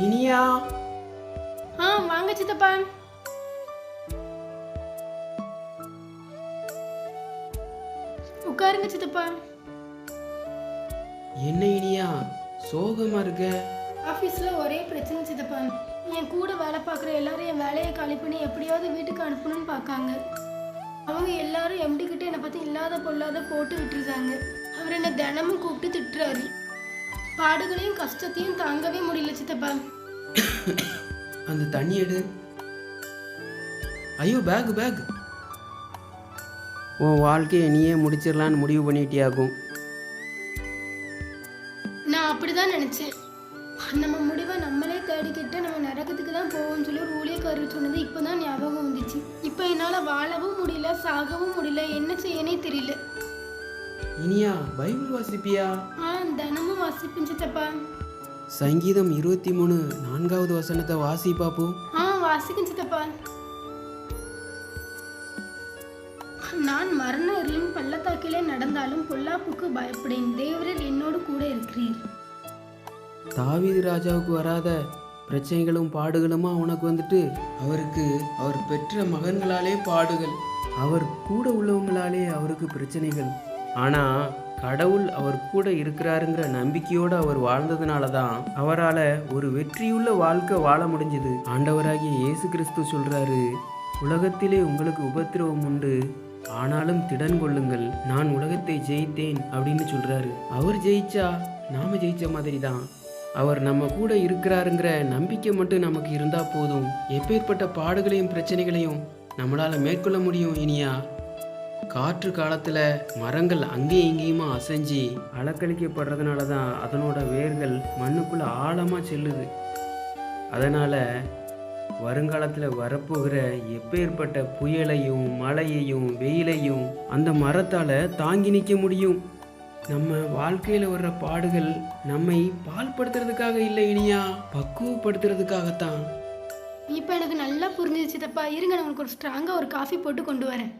இனியா. வாங்க சித்தப்பா. உட்காருங்க சித்தப்பா. என்ன இனியா சோகமா இருக்க? ஆஃபீஸில் ஒரே பிரச்சனை சித்தப்பா. என் கூட வேலை பார்க்குற எல்லாரும் என் வேலையை காலி பண்ணி எப்படியாவது வீட்டுக்கு அனுப்பணும்னு பார்க்காங்க. அவங்க எல்லாரும் எம்டி கிட்ட என்னை பற்றி இல்லாத பொல்லாத போட்டு விட்டுருக்காங்க. அவர் என்னை தினமும் கூப்பிட்டு திட்டுறாரு. பாடுகளையும் கஷ்டத்தையும் தாங்கவே முடியல சித்தப்பா. அந்த தண்ணி எடு. ஐயோ பேக் பேக். உன் வாழ்க்கையை நீயே முடிச்சிடலான்னு முடிவு பண்ணிட்டியாகும். நான் அப்படிதான் நினைச்சேன். நம்ம முடிவை நம்மளே தேடிக்கிட்டு நம்ம நரகத்துக்கு தான் போவோம்னு சொல்லி ஒரு ஊழியக்காரர் சொன்னது இப்போதான் ஞாபகம் வந்துச்சு. இப்போ என்னால் வாழவும் முடியல, சாகவும் முடியல, என்ன செய்யனே தெரியல. இனியா பைபிள் வாசிப்பியா? தினமும் வாசிப்பேன் சித்தப்பா. சங்கீதம் 23 4வது வசனத்தை வாசி பாப்பு. வாசிக்கும் சித்தப்பா. நான் மரண இருளின் பள்ளத்தாக்கிலே நடந்தாலும் பொல்லாப்புக்கு பயப்படேன், தேவரீர் என்னோடு கூட இருக்கிறீர். தாவீது ராஜாவுக்கு வராத பிரச்சனைகளும் பாடுகளுமா உனக்கு வந்துட்டு, அவருக்கு அவர் பெற்ற மகன்களாலே பாடுகள், அவர் கூட உள்ளவங்களாலே அவருக்கு பிரச்சனைகள். ஆனா கடவுள் அவர் கூட இருக்கிறாருங்கிற நம்பிக்கையோடு அவர் வாழ்ந்ததுனால தான் அவரால் ஒரு வெற்றியுள்ள வாழ்க்கை வாழ முடிஞ்சது. ஆண்டவராகிய இயேசு கிறிஸ்து சொல்றாரு, உலகத்திலே உங்களுக்கு உபத்திரவம் உண்டு, ஆனாலும் திடன் கொள்ளுங்கள், நான் உலகத்தை ஜெயித்தேன் அப்படின்னு சொல்றாரு. அவர் ஜெயிச்சா நாம ஜெயிச்ச மாதிரி தான். அவர் நம்ம கூட இருக்கிறாருங்கிற நம்பிக்கை மட்டும் நமக்கு இருந்தா போதும், எப்பேற்பட்ட பாடுகளையும் பிரச்சனைகளையும் நம்மளால மேற்கொள்ள முடியும். இனியா காற்று காலத்துல மரங்கள் அங்கேயும் இங்கேயுமா அசைஞ்சு அலக்கழிக்கப்படுறதுனால தான் அதனோட வேர்கள் மண்ணுக்குள்ள ஆழமா செல்லுது. அதனால வருங்காலத்தில் வரப்போகிற எப்பேற்பட்ட புயலையும் மழையையும் வெயிலையும் அந்த மரத்தால் தாங்கி நிற்க முடியும். நம்ம வாழ்க்கையில் வர்ற பாடுகள் நம்மை பால்படுத்துறதுக்காக இல்லை இனியா, பக்குவப்படுத்துறதுக்காகத்தான். இப்போ எனக்கு நல்லா புரிஞ்சிச்சு தப்பா. இருங்க, நான் உங்களுக்கு ஒரு ஸ்ட்ராங்காக ஒரு காஃபி போட்டு கொண்டு வரேன்.